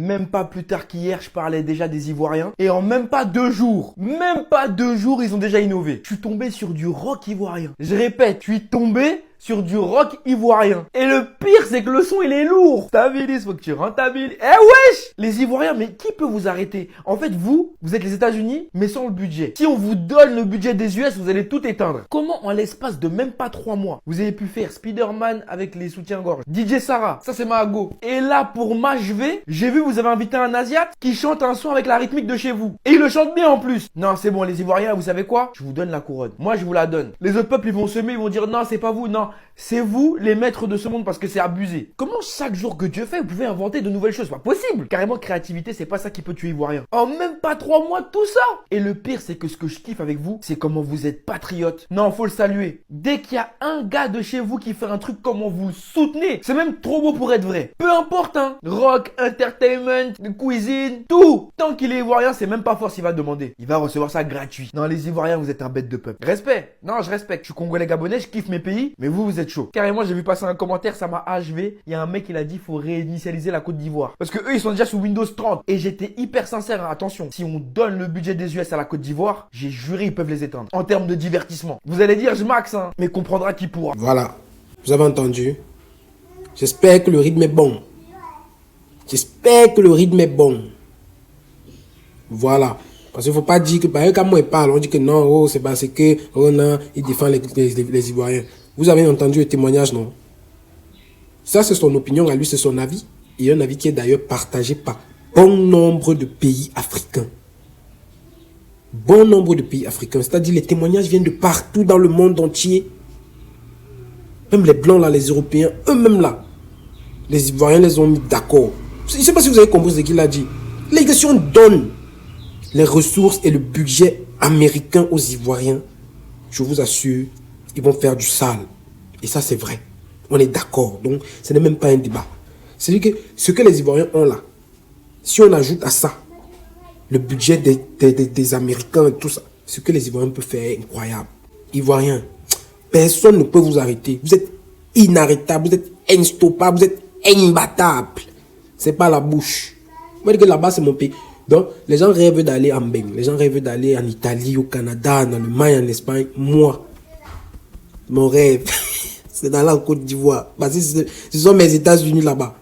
Même pas plus tard qu'hier, je parlais déjà des Ivoiriens. Et en même pas 2 jours, ils ont déjà innové. Je suis tombé sur du rock ivoirien. Je répète, je suis tombé sur du rock ivoirien. Et le pire, c'est que le son, il est lourd. Stabilise, faut que tu rentabilises. Eh wesh! Les Ivoiriens, mais qui peut vous arrêter? En fait, vous êtes les États-Unis, mais sans le budget. Si on vous donne le budget des US, vous allez tout éteindre. Comment, en l'espace de même pas 3 mois, vous avez pu faire Spider-Man avec les soutiens-gorge, DJ Sarah, ça c'est Mahago. Et là, pour m'achever, j'ai vu, vous avez invité un Asiate qui chante un son avec la rythmique de chez vous. Et il le chante bien en plus. Non, c'est bon, les Ivoiriens, vous savez quoi? Je vous donne la couronne. Moi, je vous la donne. Les autres peuples, ils vont semer, ils vont dire non, c'est pas vous, non. C'est vous les maîtres de ce monde parce que c'est abusé. Comment chaque jour que Dieu fait, vous pouvez inventer de nouvelles choses? Pas possible. Carrément, créativité, c'est pas ça qui peut tuer Ivoirien. En même pas 3 mois, tout ça. Et le pire, c'est que ce que je kiffe avec vous, c'est comment vous êtes patriote. Non, faut le saluer. Dès qu'il y a un gars de chez vous qui fait un truc, comment vous le soutenez. C'est même trop beau pour être vrai. Peu importe, hein. Rock, entertainment, cuisine, tout. Tant qu'il est Ivoirien, c'est même pas fort s'il va demander. Il va recevoir ça gratuit. Non, les Ivoiriens, vous êtes un bête de peuple. Respect. Non, je respecte. Je suis congolais gabonais, je kiffe mes pays, mais vous êtes chaud. Carrément, j'ai vu passer un commentaire, ça m'a achevé. Il y a un mec, il a dit, faut réinitialiser la Côte d'Ivoire. Parce que eux, ils sont déjà sous Windows 30. Et j'étais hyper sincère, hein. Attention. Si on donne le budget des US à la Côte d'Ivoire, j'ai juré, ils peuvent les éteindre. En termes de divertissement. Vous allez dire, je max, hein. Mais comprendra qui pourra. Voilà. Vous avez entendu? J'espère que le rythme est bon. J'espère que le rythme est bon. Voilà. Parce qu'il ne faut pas dire que, par exemple, quand moi il parle, on dit que non, oh, c'est parce que, oh non, il défend les Ivoiriens. Vous avez entendu le témoignage, non? Ça, c'est son opinion à lui, c'est son avis. Et un avis qui est d'ailleurs partagé par bon nombre de pays africains. Bon nombre de pays africains. C'est-à-dire, les témoignages viennent de partout dans le monde entier. Même les Blancs, là, les Européens, eux-mêmes, là, les Ivoiriens les ont mis d'accord. Je ne sais pas si vous avez compris ce qu'il a dit. Les gars, si on donne les ressources et le budget américain aux Ivoiriens, je vous assure, ils vont faire du sale. Et ça, c'est vrai. On est d'accord. Donc, ce n'est même pas un débat. C'est-à-dire que ce que les Ivoiriens ont là, si on ajoute à ça le budget des Américains et tout ça, ce que les Ivoiriens peuvent faire est incroyable. Ivoiriens, personne ne peut vous arrêter. Vous êtes inarrêtable, vous êtes instoppable, vous êtes imbattable. C'est pas la bouche. Vous voyez que là-bas, c'est mon pays. Donc, les gens rêvent d'aller en Beng, les gens rêvent d'aller en Italie, au Canada, en Allemagne, en Espagne. Moi, mon rêve, c'est d'aller en Côte d'Ivoire. Parce que ce sont mes États-Unis là-bas.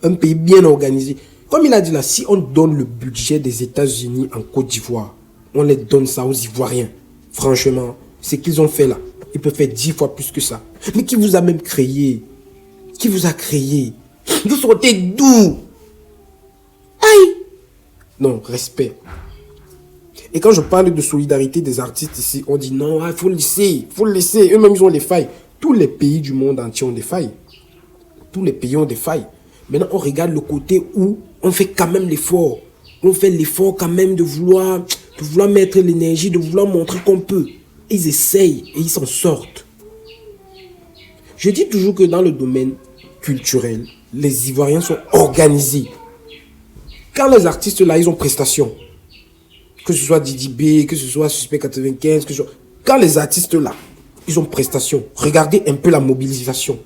Un pays bien organisé. Comme il a dit là, si on donne le budget des États-Unis en Côte d'Ivoire, on les donne ça aux Ivoiriens. Franchement, ce qu'ils ont fait là, ils peuvent faire 10 fois plus que ça. Mais qui vous a même créé? Qui vous a créé? Vous sortez d'où? Aïe! Non, respect. Et quand je parle de solidarité des artistes ici, on dit non, il faut le laisser, il faut le laisser. Eux-mêmes, ils ont des failles. Tous les pays du monde entier ont des failles. Tous les pays ont des failles. Maintenant, on regarde le côté où on fait quand même l'effort. On fait l'effort quand même de vouloir mettre l'énergie, de vouloir montrer qu'on peut. Ils essayent et ils s'en sortent. Je dis toujours que dans le domaine culturel, les Ivoiriens sont organisés. Quand les artistes là, ils ont prestation, que ce soit Didi B, que ce soit Suspect 95, que ce soit... Quand les artistes là, ils ont prestation, regardez un peu la mobilisation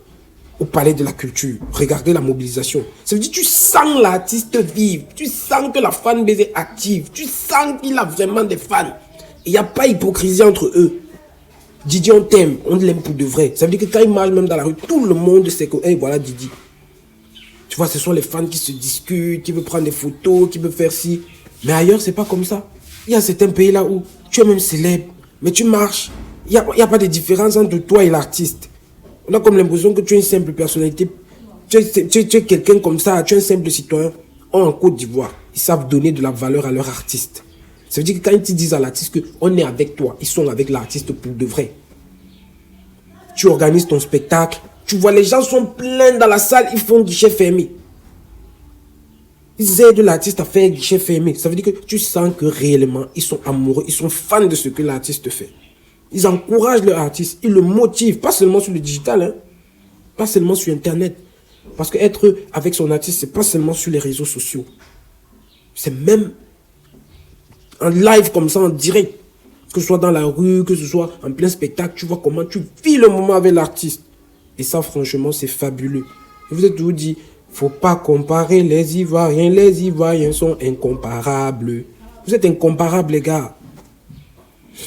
au Palais de la Culture. Regardez la mobilisation. Ça veut dire que tu sens l'artiste vivre, tu sens que la fanbase est active, tu sens qu'il a vraiment des fans. Il n'y a pas d'hypocrisie entre eux. Didi, on t'aime, on l'aime pour de vrai. Ça veut dire que quand il marche même dans la rue, tout le monde sait que, hey, voilà Didi. Tu vois, ce sont les fans qui se discutent, qui veulent prendre des photos, qui veulent faire ci. Mais ailleurs, c'est pas comme ça. Il y a certains pays là où tu es même célèbre, mais tu marches. Il n'y a pas de différence entre toi et l'artiste. On a comme l'impression que tu es une simple personnalité. Tu es quelqu'un comme ça, tu es un simple citoyen. En Côte d'Ivoire, ils savent donner de la valeur à leur artiste. Ça veut dire que quand ils disent à l'artiste qu'on est avec toi, ils sont avec l'artiste pour de vrai. Tu organises ton spectacle. Tu vois, les gens sont pleins dans la salle, ils font guichet fermé. Ils aident l'artiste à faire guichet fermé. Ça veut dire que tu sens que réellement, ils sont amoureux, ils sont fans de ce que l'artiste fait. Ils encouragent leur artiste, ils le motivent, pas seulement sur le digital, hein, pas seulement sur Internet. Parce qu'être avec son artiste, c'est pas seulement sur les réseaux sociaux. C'est même en live comme ça, en direct. Que ce soit dans la rue, que ce soit en plein spectacle, tu vois comment tu vis le moment avec l'artiste. Et ça, franchement, c'est fabuleux. Je vous ai toujours dit, Faut pas comparer les Ivoiriens. Les Ivoiriens sont incomparables. Vous êtes incomparables, les gars.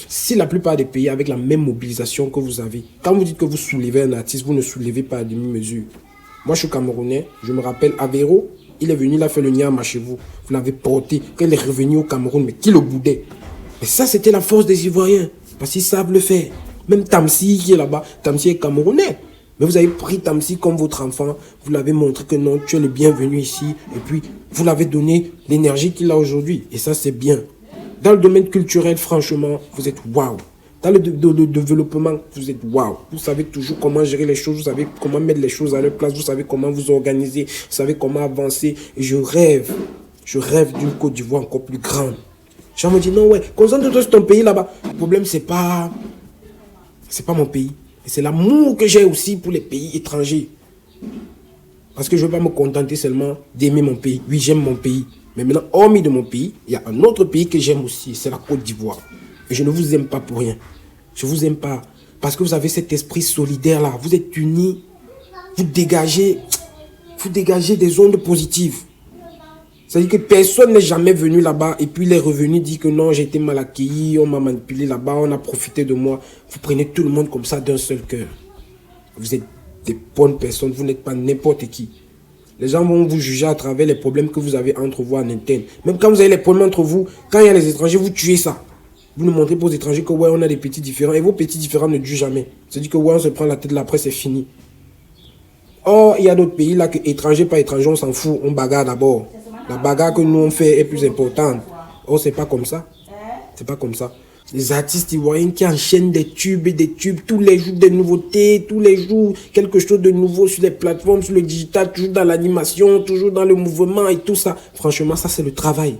Si la plupart des pays avec la même mobilisation que vous avez, quand vous dites que vous soulevez un artiste, vous ne soulevez pas à demi-mesure. Moi, je suis Camerounais. Je me rappelle, Avero, il est venu, il a fait le Niama chez vous. Vous l'avez porté. Quand il est revenu au Cameroun, mais qui le boudait? Mais ça, c'était la force des Ivoiriens. Parce qu'ils savent le faire. Même Tamsi qui est là-bas, Tamsi est Camerounais. Mais vous avez pris Tamsi comme votre enfant. Vous l'avez montré que non, tu es le bienvenu ici. Et puis, vous l'avez donné l'énergie qu'il a aujourd'hui. Et ça, c'est bien. Dans le domaine culturel, franchement, vous êtes waouh. Dans le développement, vous êtes waouh. Vous savez toujours comment gérer les choses. Vous savez comment mettre les choses à leur place. Vous savez comment vous organiser. Vous savez comment avancer. Et je rêve d'une Côte d'Ivoire encore plus grande. Je me dis, non, ouais, concentre-toi sur ton pays là-bas. Le problème, c'est pas mon pays. C'est l'amour que j'ai aussi pour les pays étrangers. Parce que je ne veux pas me contenter seulement d'aimer mon pays. Oui, j'aime mon pays. Mais maintenant, hormis de mon pays, il y a un autre pays que j'aime aussi. C'est la Côte d'Ivoire. Et je ne vous aime pas pour rien. Je ne vous aime pas. Parce que vous avez cet esprit solidaire là. Vous êtes unis. Vous dégagez des ondes positives. C'est-à-dire que personne n'est jamais venu là-bas et puis il est revenu dire que non, j'ai été mal accueilli, on m'a manipulé là-bas, on a profité de moi. Vous prenez tout le monde comme ça d'un seul cœur. Vous êtes des bonnes personnes, vous n'êtes pas n'importe qui. Les gens vont vous juger à travers les problèmes que vous avez entre vous en interne. Même quand vous avez les problèmes entre vous, quand il y a les étrangers, vous tuez ça. Vous nous montrez pour les étrangers que ouais, on a des petits différends et vos petits différends ne durent jamais. C'est-à-dire que ouais, on se prend la tête de la presse, c'est fini. Or, il y a d'autres pays là que étrangers par étrangers, on s'en fout, on bagarre d'abord. La bagarre que nous on fait est plus importante. Oh, c'est pas comme ça. C'est pas comme ça. Les artistes ivoiriens qui enchaînent des tubes et des tubes, tous les jours des nouveautés, tous les jours quelque chose de nouveau sur les plateformes, sur le digital, toujours dans l'animation, toujours dans le mouvement et tout ça. Franchement, ça c'est le travail.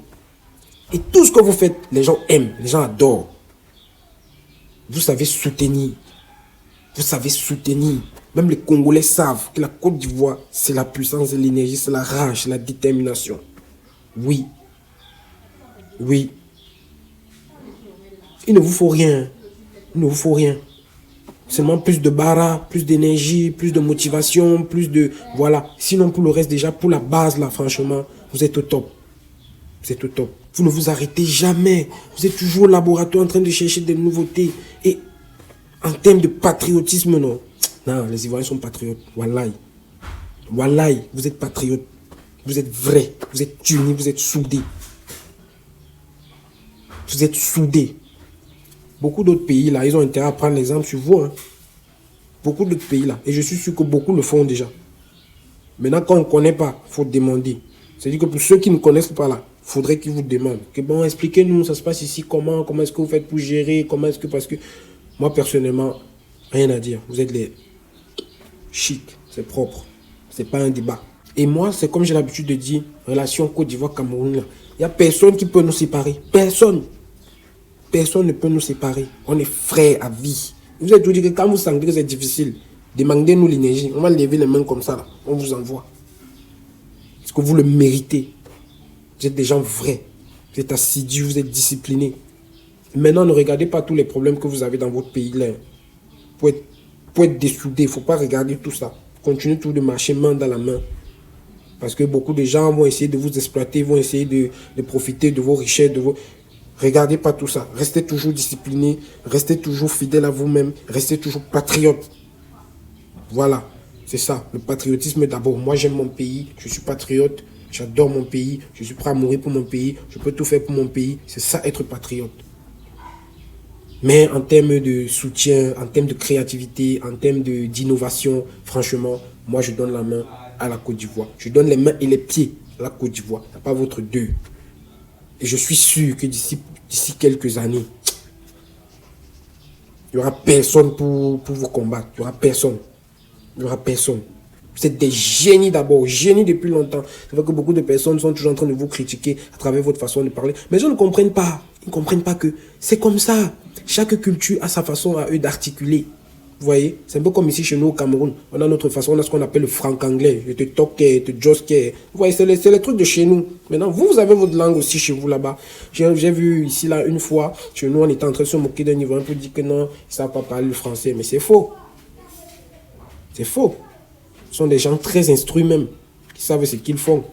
Et tout ce que vous faites, les gens aiment, les gens adorent. Vous savez soutenir. Vous savez soutenir. Même les Congolais savent que la Côte d'Ivoire, c'est la puissance et l'énergie, c'est la rage, c'est la détermination. Oui. Oui. Il ne vous faut rien. Il ne vous faut rien. Seulement plus de bara, plus d'énergie, plus de motivation, plus de... Voilà. Sinon, pour le reste, déjà, pour la base, là, franchement, vous êtes au top. Vous êtes au top. Vous ne vous arrêtez jamais. Vous êtes toujours au laboratoire en train de chercher des nouveautés. Et en termes de patriotisme, non. Non, les Ivoiriens sont patriotes. Wallahi. Wallahi, vous êtes patriotes. Vous êtes vrais. Vous êtes unis. Vous êtes soudés. Vous êtes soudés. Beaucoup d'autres pays, là, ils ont intérêt à prendre l'exemple sur vous. Hein. Beaucoup d'autres pays, là. Et je suis sûr que beaucoup le font déjà. Maintenant, quand on ne connaît pas, il faut demander. C'est-à-dire que pour ceux qui ne connaissent pas, là, il faudrait qu'ils vous demandent. Que bon, expliquez-nous, ça se passe ici, comment est-ce que vous faites pour gérer, comment est-ce que... Parce que moi, personnellement, rien à dire. Vous êtes les chic, c'est propre. C'est pas un débat. Et moi, c'est comme j'ai l'habitude de dire, relation Côte d'Ivoire-Cameroun, il n'y a personne qui peut nous séparer. Personne. Personne ne peut nous séparer. On est frères à vie. Vous êtes tout dit que quand vous sentez que c'est difficile, demandez-nous l'énergie. On va lever les mains comme ça, là. On vous envoie. Parce que vous le méritez. Vous êtes des gens vrais. Vous êtes assidus, vous êtes disciplinés. Maintenant, ne regardez pas tous les problèmes que vous avez dans votre pays, là. Pour être dessoudé, il ne faut pas regarder tout ça. Continuez tout de marcher main dans la main. Parce que beaucoup de gens vont essayer de vous exploiter, vont essayer de profiter de vos richesses, de vos... Regardez pas tout ça. Restez toujours discipliné. Restez toujours fidèle à vous-même. Restez toujours patriote. Voilà. C'est ça. Le patriotisme d'abord. Moi, j'aime mon pays. Je suis patriote. J'adore mon pays. Je suis prêt à mourir pour mon pays. Je peux tout faire pour mon pays. C'est ça, être patriote. Mais en termes de soutien, en termes de créativité, en termes d'innovation, franchement, moi, je donne la main à la Côte d'Ivoire. Je donne les mains et les pieds à la Côte d'Ivoire. Il n'y a pas votre deux. Et je suis sûr que d'ici quelques années, il n'y aura personne pour vous combattre. Il n'y aura personne. Il n'y aura personne. Vous êtes des génies d'abord, génies depuis longtemps. C'est vrai que beaucoup de personnes sont toujours en train de vous critiquer à travers votre façon de parler. Mais ils ne comprennent pas. Ils ne comprennent pas que c'est comme ça. Chaque culture a sa façon à eux d'articuler. Vous voyez, c'est un peu comme ici chez nous au Cameroun. On a notre façon, on a ce qu'on appelle le franc-anglais. Je te toque, je te joske. Vous voyez, c'est les trucs de chez nous. Maintenant, vous avez votre langue aussi chez vous là-bas. J'ai vu ici, là, une fois, chez nous, on était en train de se moquer d'un Ivoirien pour dire que non, ils ne savent pas parler le français. Mais c'est faux. C'est faux. Ce sont des gens très instruits même. qui savent ce qu'ils font.